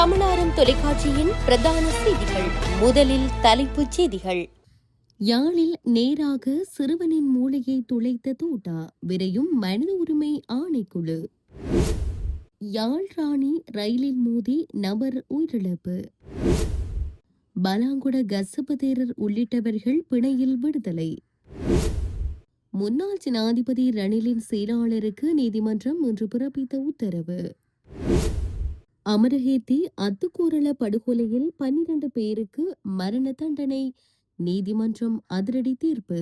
தமிழாரம் தொலைக்காட்சியின் பிரதான செய்திகள். முதலில் தலைப்புச் செய்திகள். யாழில் நேராக சிறுவனின் மூளையை துளைத்த தோட்டா, விரையும் மனித உரிமை ஆணைக்குழு. யாழ் ராணி ரயிலில் மோதி நபர் உயிரிழப்பு. பலாங்குட கசப தேரர் உள்ளிட்டவர்கள் பிணையில் விடுதலை. முன்னாள் ஜனாதிபதி ரணிலின் செயலாளருக்கு நீதிமன்றம் இன்று பிறப்பித்த உத்தரவு. அமரகீர்த்தி அத்துக்கூரள படுகொலையில் 12 பேருக்கு மரண தண்டனை, நீதிமன்றம் அதிரடி தீர்ப்பு.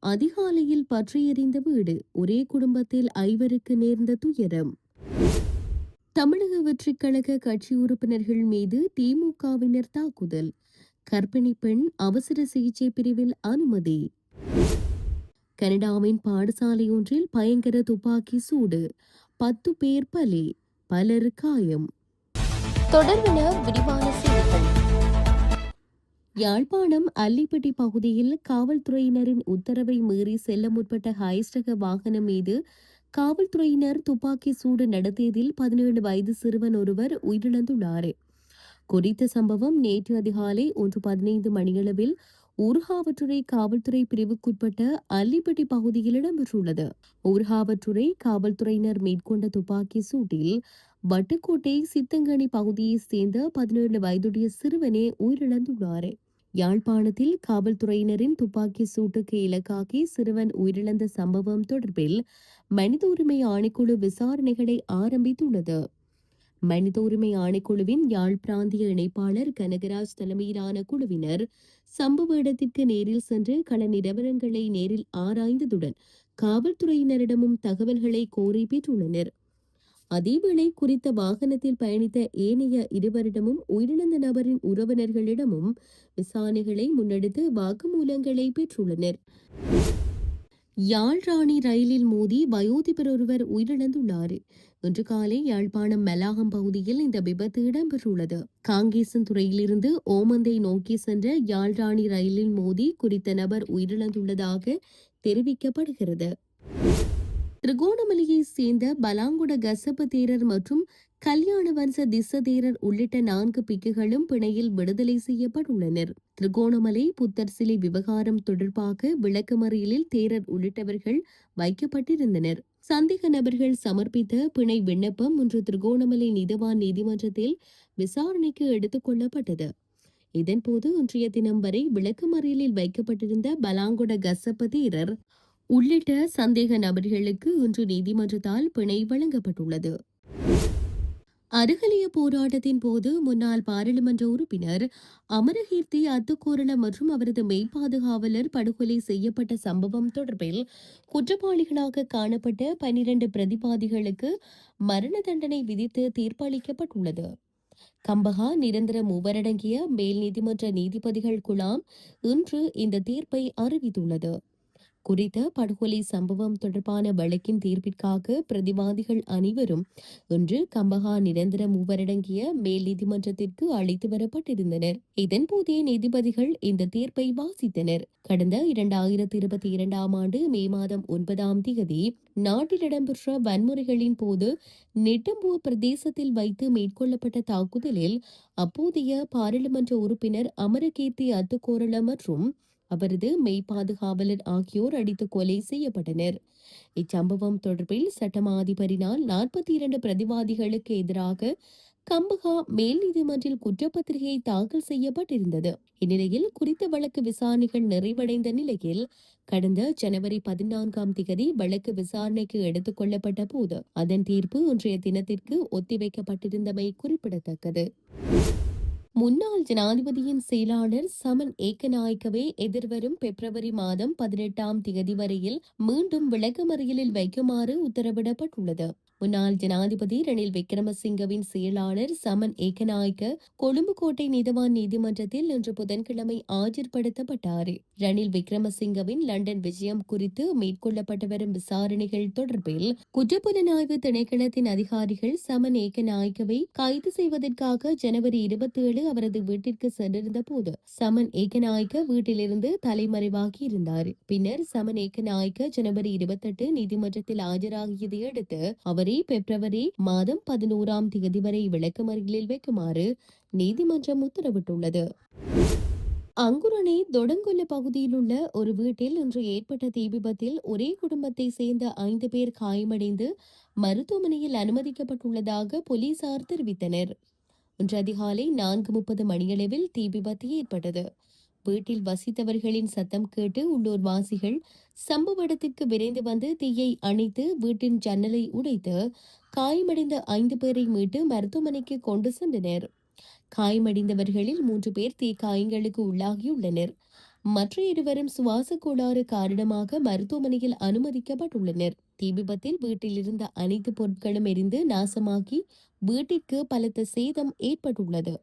அதிகாலையில் பற்றி எறிந்த வீடு, ஒரே குடும்பத்தில் 5 நேர்ந்த துயரம். தமிழக வெற்றிக் கழக கட்சி உறுப்பினர்கள் மீது திமுகவினர் தாக்குதல், கர்ப்பிணி பெண் அவசர சிகிச்சை பிரிவில் அனுமதி. கனடாவின் பாடசாலை ஒன்றில் பயங்கர துப்பாக்கி சூடு, 10 பேர் பலி, பலர் காயம். தொடர்பென விரிவான செய்திகள். யாழ்ப்பாணம் அல்லிப்பட்டி பகுதியில் காவல்துறையினரின் உத்தரவை மீறி செல்ல முற்பட்ட ஹைஸ்ரக வாகனம் மீது காவல்துறையினர் துப்பாக்கி சூடு நடத்தியதில் 17 வயது சிறுவன் ஒருவர் உயிரிழந்துள்ளார். குறித்த சம்பவம் நேற்று அதிகாலை 1:15 மணியளவில் ஊர்காவற்றுறை காவல்துறை பிரிவுக்குட்பட்ட அல்லிப்பட்டி பகுதியில் இடம்பெற்றுள்ளது. ஊர்காவற்றுறை காவல்துறையினர் மேற்கொண்ட துப்பாக்கி சூட்டில் வட்டுக்கோட்டை சித்தங்கனி பகுதியைச் சேர்ந்த 17 வயதுடைய சிறுவனே உயிரிழந்துள்ளார். யாழ்ப்பாணத்தில் காவல்துறையினரின் துப்பாக்கி சூட்டுக்கு இலக்காகி சிறுவன் உயிரிழந்த சம்பவம் தொடர்பில் மனித உரிமை ஆணைக்குழு விசாரணைகளை ஆரம்பித்துள்ளது. மனித உரிமை ஆணைக்குழுவின் யாழ் பிராந்திய இணைப்பாளர் கனகராஜ் தலைமையிலான குழுவினர் சம்பவ இடத்திற்கு நேரில் சென்று கள நிலவரங்களை நேரில் ஆராய்ந்ததுடன் காவல்துறையினரிடமும் தகவல்களை கோரி பெற்றுள்ளனர். அதேவேளை குறித்த வாகனத்தில் பயணித்த ஏனைய இருவரிடமும் உயிரிழந்த நபரின் உறவினர்களிடமும் விசாரணைகளை முன்னெடுத்து வாக்குமூலங்களை பெற்றுள்ளனர். யாழ் ராணி ரயிலில் மோதி வயோதிபர் ஒருவர் உயிரிழந்துள்ளார். இன்று காலை யாழ்ப்பாணம் மெலாகம் பகுதியில் இந்த விபத்து இடம்பெற்றுள்ளது. காங்கேசன் துறையிலிருந்து ஓமந்தை நோக்கி சென்ற யாழ் ராணி ரயிலில் மோதி குறித்த நபர் உயிரிழந்துள்ளதாக தெரிவிக்கப்படுகிறது. திருகோணமலையை சேர்ந்த பலாங்குட கசப தேரர் மற்றும் கல்யாண வம்ச திஸ்ஸ தேரர் உள்ளிட்ட 4 பிக்குகளும் பிணையில் விடுதலை செய்யப்பட்டுள்ளனர். திருகோணமலை புத்தர் சிலை விவகாரம் தொடர்பாக விளக்கமறியலில் தேரர் உள்ளிட்டவர்கள் வைக்கப்பட்டிருந்தனர். சந்தேக நபர்கள் சமர்ப்பித்த பிணை விண்ணப்பம் இன்று திருகோணமலை நீதவான் நீதிமன்றத்தில் விசாரணைக்கு எடுத்துக் கொள்ளப்பட்டது. இதன்போது இன்றைய தினம் வரை விளக்கமறியலில் வைக்கப்பட்டிருந்த பலாங்குட கசப தேரர் உள்ளிட்ட சந்தேக நபர்களுக்கு இன்று நீதிமன்றத்தால் பிணை வழங்கப்பட்டுள்ளது. அருகலிய போராட்டத்தின் போது முன்னாள் பாராளுமன்ற உறுப்பினர் அமரகீர்த்தி அத்துக்கூரள மற்றும் அவரது மெய்ப்பாதுகாவலர் படுகொலை செய்யப்பட்ட சம்பவம் தொடர்பில் குற்றவாளிகளாக காணப்பட்ட 12 பிரதிவாதிகளுக்கு மரண தண்டனை விதித்து தீர்ப்பளிக்கப்பட்டுள்ளது. கம்பஹா நிரந்தர மூவரடங்கிய மேல் நீதிமன்ற நீதிபதிகள் குழாம் இன்று இந்த தீர்ப்பை அறிவித்துள்ளது. குறித்த படுகொலை சம்பவம் தொடர்பான வழக்கின் தீர்ப்பிற்காக பிரதிவாதிகள் அனைவரும் இன்று கம்பஹா நிரந்தர மூவரடங்கிய மேல் நீதிமன்றத்திற்கு அழைத்து வரப்பட்டிருந்தனர். இதன்போதே நீதிபதிகள் இந்த தீர்ப்பை வாசித்தனர். கடந்த 2022 ஆண்டு மே மாதம் 9ஆம் தேதி நாட்டில் இடம்பெற்ற வன்முறைகளின் போது நெட்டம்புவ பிரதேசத்தில் வைத்து மேற்கொள்ளப்பட்ட தாக்குதலில் அப்போதைய பாராளுமன்ற உறுப்பினர் அமரகீர்த்தி அத்துக்கோரள மற்றும் அவரது மெய்ப்பாதுகாவலர் ஆகியோர் அடித்து கொலை செய்யப்பட்டனர். இச்சம்பவம் தொடர்பில் சட்டமா அதிபரினால் 42 பிரதிவாதிகளுக்கு எதிராக கம்பஹா மேல் நீதிமன்றில் குற்றப்பத்திரிகை தாக்கல் செய்யப்பட்டிருந்தது. இந்நிலையில் குறித்த வழக்கு விசாரணைகள் நிறைவடைந்த நிலையில் கடந்த ஜனவரி 14ஆம் தேதி வழக்கு விசாரணைக்கு எடுத்துக் கொள்ளப்பட்ட போது அதன் தீர்ப்பு இன்றைய தினத்திற்கு ஒத்திவைக்கப்பட்டிருந்தமை குறிப்பிடத்தக்கது. முன்னாள் ஜனாதிபதியின் செயலாளர் சமன் ஏக்கநாயக்கவை எதிர்வரும் பிப்ரவரி மாதம் 18ஆம் தேதி வரையில் மீண்டும் விளக்கமறியலில் வைக்குமாறு உத்தரவிடப்பட்டுள்ளது. முன்னாள் ஜனாதிபதி ரணில் விக்ரமசிங்கவின் செயலாளர் சமன் ஏக்கநாயக்க கொழும்பு கோட்டை நீதவான் நீதிமன்றத்தில் இன்று புதன்கிழமை ஆஜர்படுத்தப்பட்டார். ரணில் விக்ரமசிங்கவின் லண்டன் விஜயம் குறித்து மேற்கொள்ளப்பட்டு வரும் விசாரணைகள் தொடர்பில் குற்றப்புலனாய்வு திணைக்களத்தின் அதிகாரிகள் சமன் ஏக்கநாயக்கவை கைது செய்வதற்காக ஜனவரி 27 அவரது வீட்டிற்கு சென்றிருந்த போது சமன் ஏக்கநாயக்க வீட்டிலிருந்து தலைமறைவாகி இருந்தார். பின்னர் சமன் ஏக்கநாயக்க ஜனவரி 28 நீதிமன்றத்தில் ஆஜராகியதை அடுத்து அவர் அவரை பிப்ரவரி மாதம் 11ஆம் தேதி வரை விளக்கமறியலில் வைக்குமாறு நீதிமன்றம் உத்தரவிட்டுள்ளது. அங்குரணை தொடங்கொல்ல பகுதியில் உள்ள ஒரு வீட்டில் இன்று ஏற்பட்ட தீ விபத்தில் ஒரே குடும்பத்தை சேர்ந்த 5 பேர் காயமடைந்து மருத்துவமனையில் அனுமதிக்கப்பட்டுள்ளதாக போலீசார் தெரிவித்தனர். இன்று அதிகாலை 4:30 மணியளவில் தீ விபத்து ஏற்பட்டது. வீட்டில் வசித்தவர்களின் சத்தம் கேட்டு உள்ளூர் வாசிகள் சம்பவ இடத்திற்கு விரைந்து வந்து தீயை அணைத்து வீட்டின் ஜன்னலை உடைத்து காயமடைந்த 5 பேரை மீட்டு மருத்துவமனைக்கு கொண்டு சென்றனர். காயமடைந்தவர்களில் 3 பேர் தீ காயங்களுக்கு உள்ளாகியுள்ளனர். மற்ற இருவரும் சுவாச கோளாறு காரணமாக மருத்துவமனையில் அனுமதிக்கப்பட்டுள்ளனர். தீ விபத்தில் வீட்டில் இருந்த அனைத்து பொருட்களும் எரிந்து நாசமாகி வீட்டிற்கு பலத்த சேதம் ஏற்பட்டுள்ளது.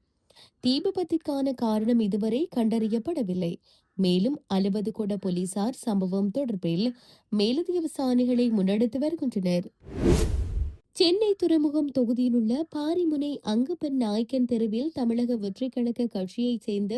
தீ விபத்திற்கான காரணம் இதுவரை கண்டறியப்படவில்லை. மேலும் 60 கொட போலீசார் சம்பவம் தொடர்பில் மேலதிக விசாரணைகளை முன்னெடுத்து வருகின்றனர். சென்னை துறைமுகம் தொகுதியில் உள்ள பாரிமுனை அங்கப்பன் நாயக்கன் தெருவில் தமிழக வெற்றி கழக கட்சியைச் சேர்ந்த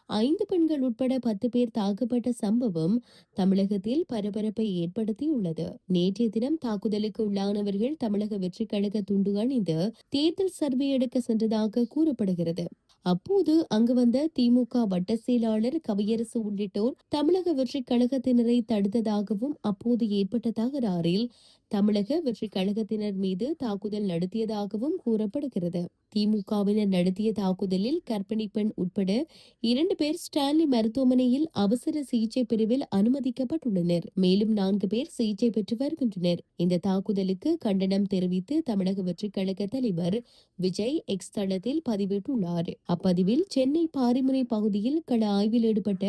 5 பெண்கள் உட்பட 10 பேர் தாக்கப்பட்ட சம்பவம் தமிழகத்தில் பரபரப்பை ஏற்படுத்தியுள்ளது. நேற்றைய தினம் தாக்குதலுக்கு உள்ளானவர்கள் தமிழக வெற்றி கழக துண்டு அணிந்து தேர்தல் சர்வே எடுக்க சென்றதாக கூறப்படுகிறது. அப்போது அங்கு வந்த திமுக வட்ட செயலாளர் கவியரசு உள்ளிட்டோர் தமிழக வெற்றி கழகத்தினரை தடுத்ததாகவும் அப்போது ஏற்பட்ட தகராறில் தமிழக வெற்றி கழகத்தினர் மீது தாக்குதல் நடத்தியதாகவும் கூறப்படுகிறது. திமுகவினர் நடத்திய தாக்குதலில் கர்ப்பிணி பெண் உட்பட 2 பேர் ஸ்டான்லி மருத்துவமனையில் அவசர சிகிச்சை பிரிவில் அனுமதிக்கப்பட்டுள்ளனர். மேலும் 4 பேர் சிகிச்சை பெற்று வருகின்றனர். இந்த தாக்குதலுக்கு கண்டனம் தெரிவித்து தமிழக வெற்றி கழக தலைவர் விஜய் எக்ஸ் தளத்தில் பதிவிட்டுள்ளார். அப்பதிவில் சென்னை பாரிமுனை பகுதியில் கள ஆய்வில் ஈடுபட்ட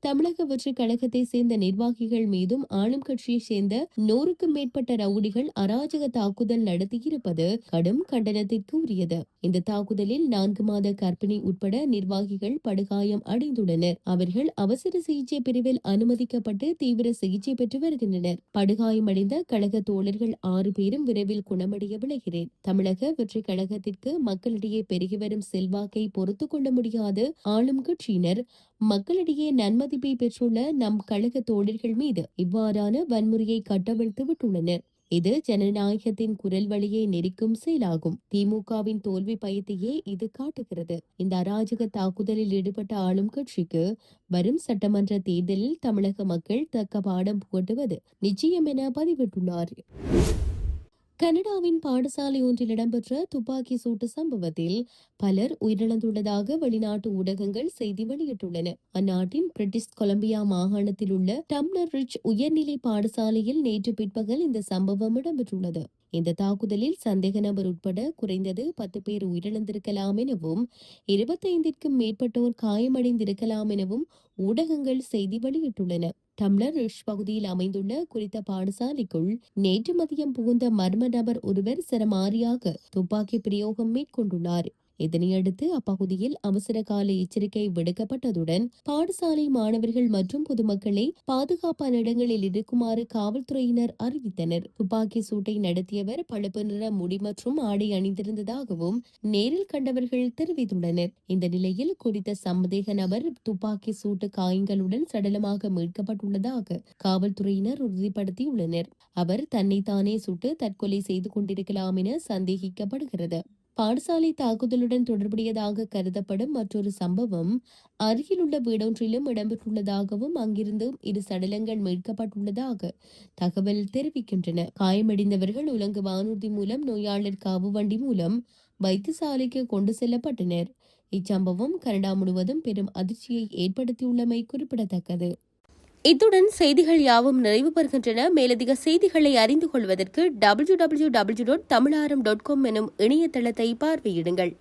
தமிழக வெற்றி கழகத்தை சேர்ந்த நிர்வாகிகள் மீதும் ஆளும் கட்சியை சேர்ந்த 100க்கும் மேற்பட்ட ரவுடிகள் அராஜக தாக்குதல் நடத்தியிருப்பது கடும் கண்டனத்திற்கு உரியது. இந்த தாக்குதலில் 4 மாத கர்ப்பிணி உட்பட நிர்வாகிகள் படுகாயம் அடைந்துள்ளனர். அவர்கள் அவசர சிகிச்சை பிரிவில் அனுமதிக்கப்பட்டு தீவிர சிகிச்சை பெற்று வருகின்றனர். படுகாயமடைந்த கழக தோழர்கள் 6 பேரும் விரைவில் குணமடைய விளைகிறேன். தமிழக வெற்றி கழகத்திற்கு மக்களிடையே பெருகி வரும் செல்வாக்கை பொறுத்து கொள்ள முடியாது ஆளும் கட்சியினர் மக்களிடையே நன்மதிப்பை பெற்றுள்ள நம் கழக தோழர்கள் மீது இவ்வாறான வன்முறையை கட்டவிழ்த்து விட்டுள்ளனர். இது ஜனநாயகத்தின் குரல் வழியை நெரிக்கும் செயலாகும். திமுகவின் தோல்வி பயத்தையே இது காட்டுகிறது. இந்த அராஜக தாக்குதலில் ஈடுபட்ட ஆளும் கட்சிக்கு வரும் சட்டமன்ற தேர்தலில் தமிழக மக்கள் தக்க பாடம் புகட்டுவது நிச்சயம் என பதிவிட்டுள்ளார். கனடாவின் பாடசாலை ஒன்றில் இடம்பெற்ற துப்பாக்கி சூட்டு சம்பவத்தில் பலர் உயிரிழந்துள்ளதாக வெளிநாட்டு ஊடகங்கள் செய்தி வெளியிட்டுள்ளன. அந்நாட்டின் பிரிட்டிஷ் கொலம்பியா மாகாணத்தில் உள்ள டம்னர் ரிச் உயர்நிலை பாடசாலையில் நேற்று பிற்பகல் இந்த சம்பவம் இடம்பெற்றுள்ளது. இந்த தாக்குதலில் சந்தேக நபர் உட்பட குறைந்தது 10 பேர் உயிரிழந்திருக்கலாம் எனவும் 25க்கும் மேற்பட்டோர் காயமடைந்திருக்கலாம் எனவும் ஊடகங்கள் செய்தி வெளியிட்டுள்ளன. டம்ளர் ரிஷ் பகுதியில் அமைந்துள்ள குறித்த பாடசாலைக்குள் நேற்று மதியம் புகுந்த மர்ம நபர் ஒருவர் சரமாரியாக துப்பாக்கி பிரயோகம் மேற்கொண்டுள்ளார். இதனையடுத்து அப்பகுதியில் அவசர கால எச்சரிக்கை விடுக்கப்பட்டதுடன் பாடசாலை மாணவர்கள் மற்றும் பொதுமக்களை பாதுகாப்பான இடங்களில் இருக்குமாறு காவல்துறையினர் அறிவித்தனர். துப்பாக்கி சூட்டை நடத்தியவர் பழுப்பு நிற முடி மற்றும் ஆடை அணிந்திருந்ததாகவும் நேரில் கண்டவர்கள் தெரிவித்துள்ளனர். இந்த நிலையில் குறித்த சந்தேக நபர் துப்பாக்கி சூட்டு காயங்களுடன் சடலமாக மீட்கப்பட்டுள்ளதாக காவல்துறையினர் உறுதிப்படுத்தியுள்ளனர். அவர் தன்னைத்தானே சுட்டு தற்கொலை செய்து கொண்டிருக்கலாம் என சந்தேகிக்கப்படுகிறது. பாடசாலை தாக்குதலுடன் தொடர்புடையதாக கருதப்படும் மற்றொரு சம்பவம் அருகிலுள்ள வீடொன்றிலும் இடம்பெற்றுள்ளதாகவும் அங்கிருந்து 2 சடலங்கள் மீட்கப்பட்டுள்ளதாக தகவல் தெரிவிக்கின்றன. காயமடைந்தவர்கள் உலங்கு வானூர்தி மூலம் நோயாளர் காவு வண்டி மூலம் வைத்தியசாலைக்கு கொண்டு செல்லப்பட்டனர். இச்சம்பவம் கனடா முழுவதும் பெரும் அதிர்ச்சியை ஏற்படுத்தியுள்ளமை குறிப்பிடத்தக்கது. இத்துடன் செய்திகள் யாவும் நிறைவு பெறுகின்றன. மேலதிக செய்திகளை அறிந்து கொள்வதற்கு www.tamilaram.com எனும் இணையதளத்தை பார்வையிடுங்கள்.